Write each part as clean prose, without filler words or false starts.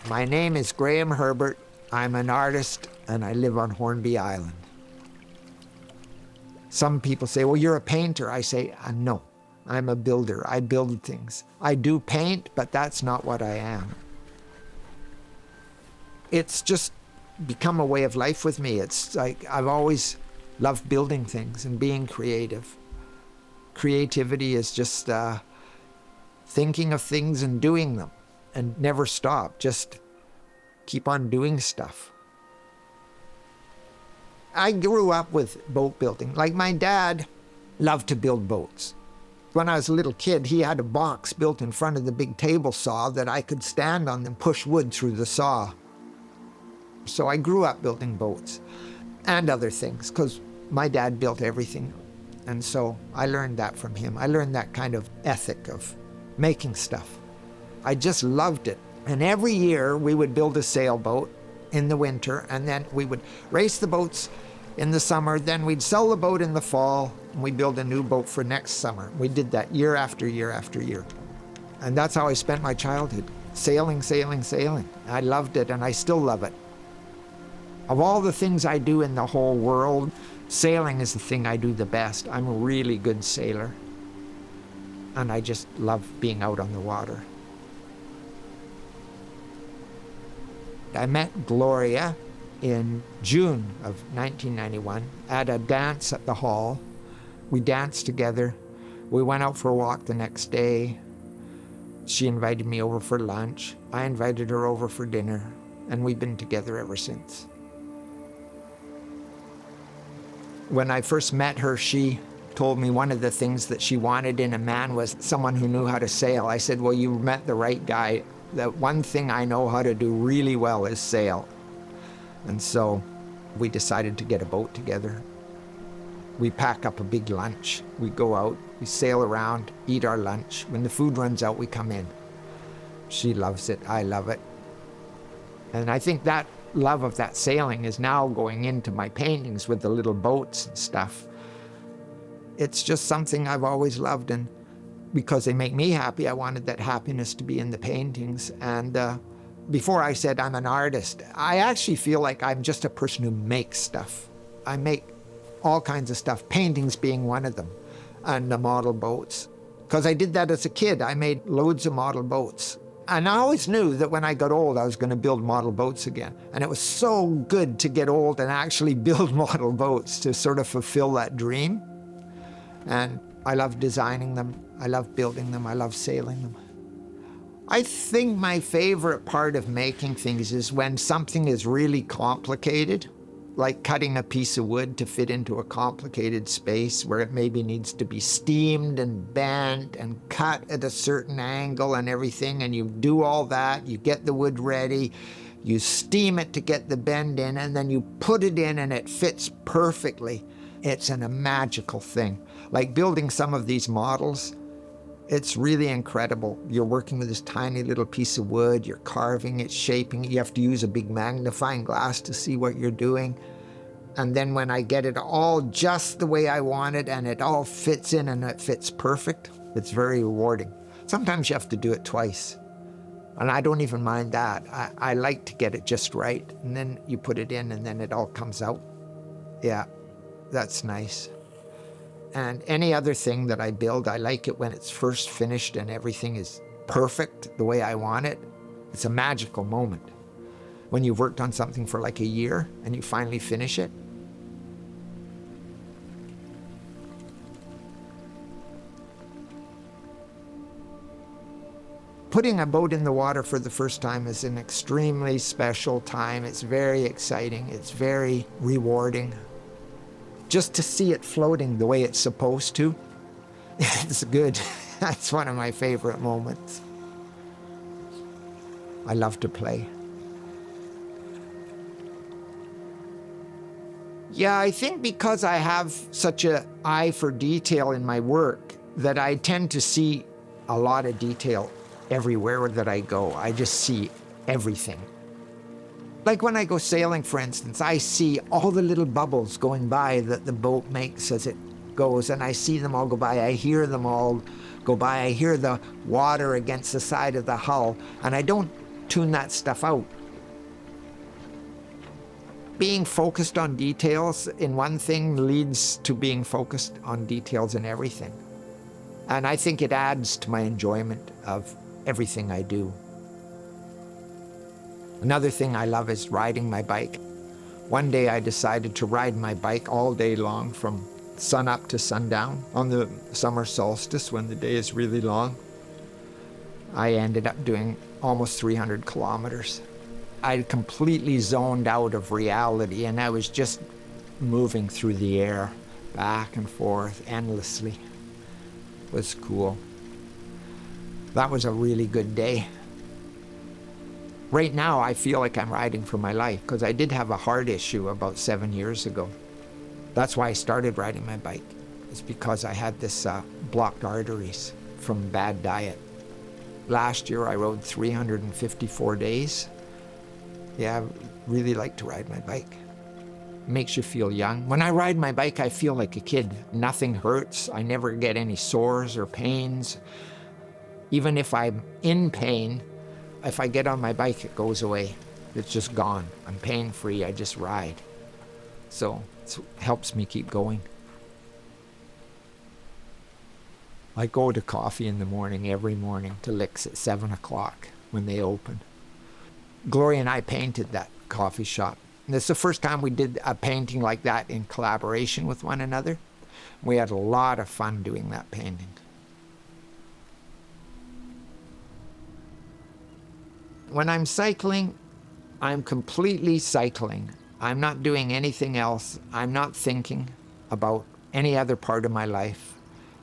My name is Graham Herbert. I'm an artist and I live on Hornby Island. Some people say, well, you're a painter. I say, no, I'm a builder. I build things. I do paint, but that's not what I am. It's just become a way of life with me. It's like I've always loved building things and being creative. Creativity is just thinking of things and doing them and never stop, just keep on doing stuff. I grew up with boat building. Like my dad loved to build boats. When I was a little kid, he had a box built in front of the big table saw that I could stand on and push wood through the saw. So I grew up building boats and other things because my dad built everything. And so I learned that from him. I learned that kind of ethic of making stuff. I just loved it. And every year we would build a sailboat in the winter, and then we would race the boats in the summer, then we'd sell the boat in the fall, and we'd build a new boat for next summer. We did that year after year after year. And that's how I spent my childhood, sailing, sailing, sailing. I loved it, and I still love it. Of all the things I do in the whole world, sailing is the thing I do the best. I'm a really good sailor, and I just love being out on the water. I met Gloria in June of 1991 at a dance at the hall. We danced together. We went out for a walk the next day. She invited me over for lunch. I invited her over for dinner, and we've been together ever since. When I first met her, she told me one of the things that she wanted in a man was someone who knew how to sail. I said, well, you met the right guy. The one thing I know how to do really well is sail. And so we decided to get a boat together. We pack up a big lunch. We go out, we sail around, eat our lunch. When the food runs out, we come in. She loves it, I love it. And I think that love of that sailing is now going into my paintings with the little boats and stuff. It's just something I've always loved, and because they make me happy, I wanted that happiness to be in the paintings. And before I said I'm an artist, I actually feel like I'm just a person who makes stuff. I make all kinds of stuff, paintings being one of them, and the model boats. Because I did that as a kid. I made loads of model boats. And I always knew that when I got old, I was going to build model boats again. And it was so good to get old and actually build model boats to sort of fulfill that dream. And I love designing them. I love building them. I love sailing them. I think my favorite part of making things is when something is really complicated, like cutting a piece of wood to fit into a complicated space where it maybe needs to be steamed and bent and cut at a certain angle and everything, and you do all that, you get the wood ready, you steam it to get the bend in, and then you put it in and it fits perfectly. It's a magical thing. Like building some of these models, it's really incredible. You're working with this tiny little piece of wood, you're carving it, shaping it. You have to use a big magnifying glass to see what you're doing. And then when I get it all just the way I want it and it all fits in and it fits perfect, it's very rewarding. Sometimes you have to do it twice. And I don't even mind that. I like to get it just right. And then you put it in and then it all comes out. Yeah, that's nice. And any other thing that I build, I like it when it's first finished and everything is perfect the way I want it. It's a magical moment. When you've worked on something for like a year and you finally finish it. Putting a boat in the water for the first time is an extremely special time. It's very exciting. It's very rewarding. Just to see it floating the way it's supposed to, it's good. That's one of my favorite moments. I love to play. Yeah, I think because I have such an eye for detail in my work that I tend to see a lot of detail everywhere that I go. I just see everything. Like when I go sailing, for instance, I see all the little bubbles going by that the boat makes as it goes, and I see them all go by. I hear them all go by. I hear the water against the side of the hull, and I don't tune that stuff out. Being focused on details in one thing leads to being focused on details in everything. And I think it adds to my enjoyment of everything I do. Another thing I love is riding my bike. One day I decided to ride my bike all day long from sun up to sundown. On the summer solstice, when the day is really long, I ended up doing almost 300 kilometers. I completely zoned out of reality, and I was just moving through the air, back and forth, endlessly. It was cool. That was a really good day. Right now, I feel like I'm riding for my life, because I did have a heart issue about 7 years ago. That's why I started riding my bike. It's because I had this blocked arteries from bad diet. Last year, I rode 354 days. Yeah, I really like to ride my bike. It makes you feel young. When I ride my bike, I feel like a kid. Nothing hurts. I never get any sores or pains. Even if I'm in pain, if I get on my bike, it goes away. It's just gone. I'm pain-free. I just ride. So it helps me keep going. I go to coffee in the morning, every morning, to Licks at 7 o'clock when they open. Gloria and I painted that coffee shop. And this is the first time we did a painting like that in collaboration with one another. We had a lot of fun doing that painting. When I'm cycling, I'm completely cycling. I'm not doing anything else. I'm not thinking about any other part of my life.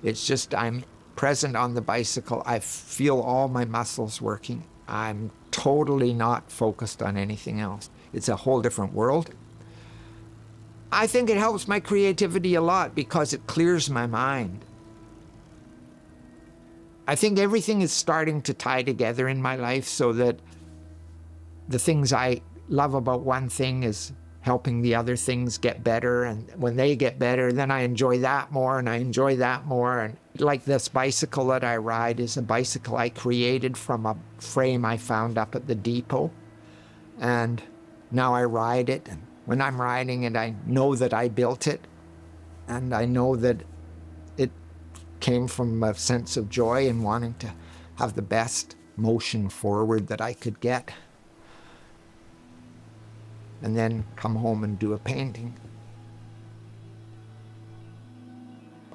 It's just I'm present on the bicycle. I feel all my muscles working. I'm totally not focused on anything else. It's a whole different world. I think it helps my creativity a lot because it clears my mind. I think everything is starting to tie together in my life so that the things I love about one thing is helping the other things get better. And when they get better, then I enjoy that more and I enjoy that more. And like this bicycle that I ride is a bicycle I created from a frame I found up at the depot. And now I ride it. And when I'm riding it, I know that I built it. And I know that it came from a sense of joy and wanting to have the best motion forward that I could get. And then come home and do a painting.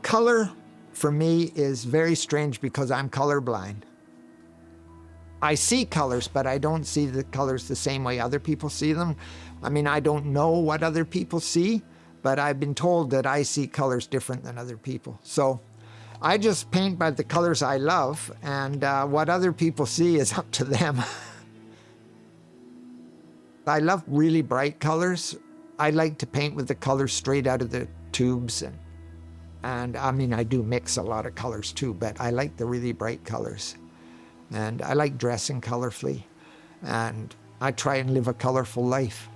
Color, for me, is very strange because I'm colorblind. I see colors, but I don't see the colors the same way other people see them. I mean, I don't know what other people see, but I've been told that I see colors different than other people. So I just paint by the colors I love, and what other people see is up to them. I love really bright colors. I like to paint with the colors straight out of the tubes. And I mean, I do mix a lot of colors too, but I like the really bright colors. And I like dressing colorfully. And I try and live a colorful life.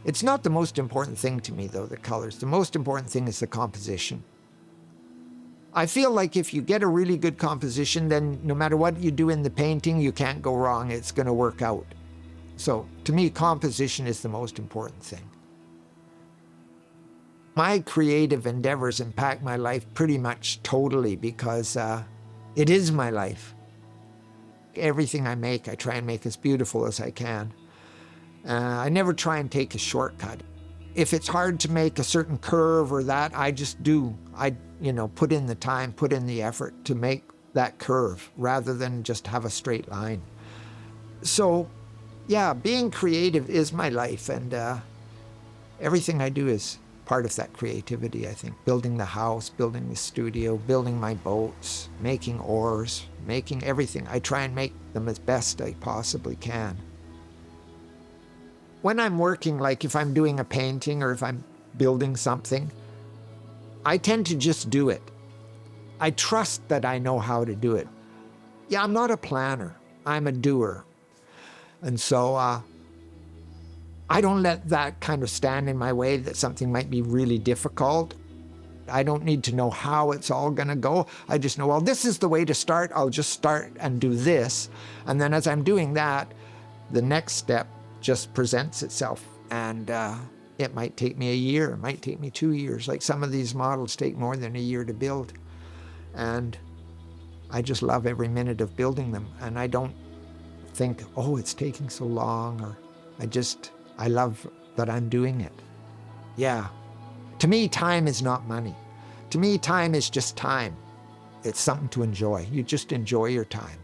It's not the most important thing to me, though, the colors. The most important thing is the composition. I feel like if you get a really good composition, then no matter what you do in the painting, you can't go wrong. It's going to work out. So to me, composition is the most important thing. My creative endeavors impact my life pretty much totally because it is my life. Everything I make, I try and make as beautiful as I can. I never try and take a shortcut. If it's hard to make a certain curve or that, I just do. I put in the time, put in the effort to make that curve rather than just have a straight line. So yeah, being creative is my life, and everything I do is part of that creativity, I think. Building the house, building the studio, building my boats, making oars, making everything. I try and make them as best I possibly can. When I'm working, like if I'm doing a painting or if I'm building something, I tend to just do it. I trust that I know how to do it. Yeah, I'm not a planner. I'm a doer. And so I don't let that kind of stand in my way that something might be really difficult. I don't need to know how it's all going to go. I just know, well, this is the way to start. I'll just start and do this. And then as I'm doing that, the next step just presents itself. And it might take me a year. It might take me 2 years. Like some of these models take more than a year to build. And I just love every minute of building them. And I don't think, oh, it's taking so long, or I love that I'm doing it. Yeah. To me, time is not money. To me, time is just time. It's something to enjoy. You just enjoy your time.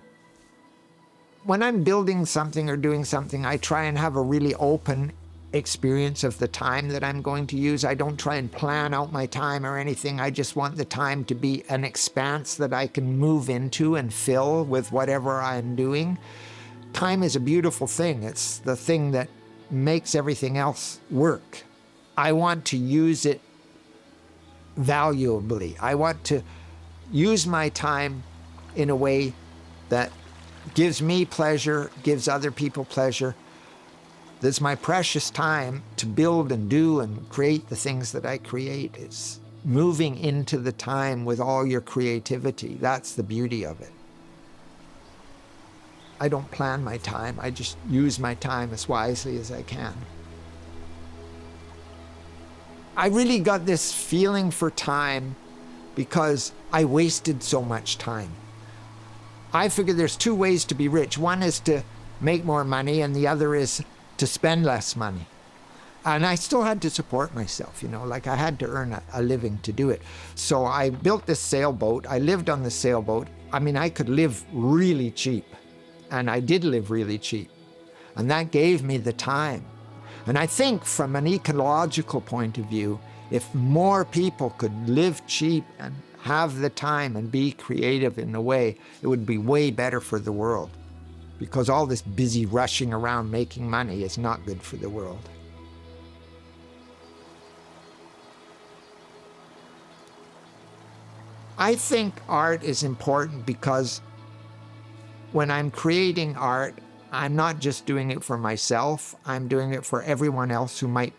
When I'm building something or doing something, I try and have a really open experience of the time that I'm going to use. I don't try and plan out my time or anything. I just want the time to be an expanse that I can move into and fill with whatever I'm doing. Time is a beautiful thing. It's the thing that makes everything else work. I want to use it valuably. I want to use my time in a way that gives me pleasure, gives other people pleasure. This is my precious time to build and do and create the things that I create. It's moving into the time with all your creativity. That's the beauty of it. I don't plan my time. I just use my time as wisely as I can. I really got this feeling for time because I wasted so much time. I figure there's two ways to be rich. One is to make more money, and the other is to spend less money. And I still had to support myself, like I had to earn a living to do it. So I built this sailboat. I lived on the sailboat. I mean, I could live really cheap, and I did live really cheap. And that gave me the time. And I think from an ecological point of view, if more people could live cheap and have the time and be creative in a way, it would be way better for the world. Because all this busy rushing around making money is not good for the world. I think art is important because when I'm creating art, I'm not just doing it for myself, I'm doing it for everyone else who might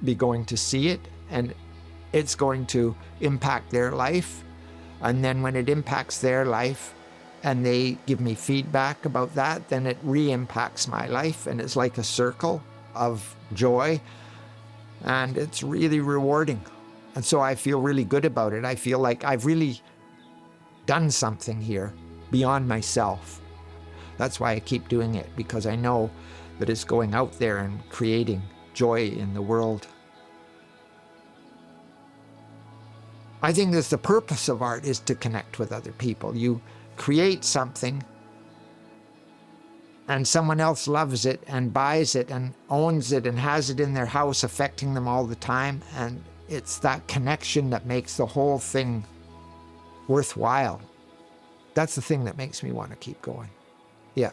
be going to see it, and it's going to impact their life. And then when it impacts their life and they give me feedback about that, then it re-impacts my life, and it's like a circle of joy, and it's really rewarding. And so I feel really good about it. I feel like I've really done something here beyond myself. That's why I keep doing it, because I know that it's going out there and creating joy in the world. I think that the purpose of art is to connect with other people. You create something and someone else loves it and buys it and owns it and has it in their house, affecting them all the time. And it's that connection that makes the whole thing worthwhile. That's the thing that makes me want to keep going. Yeah.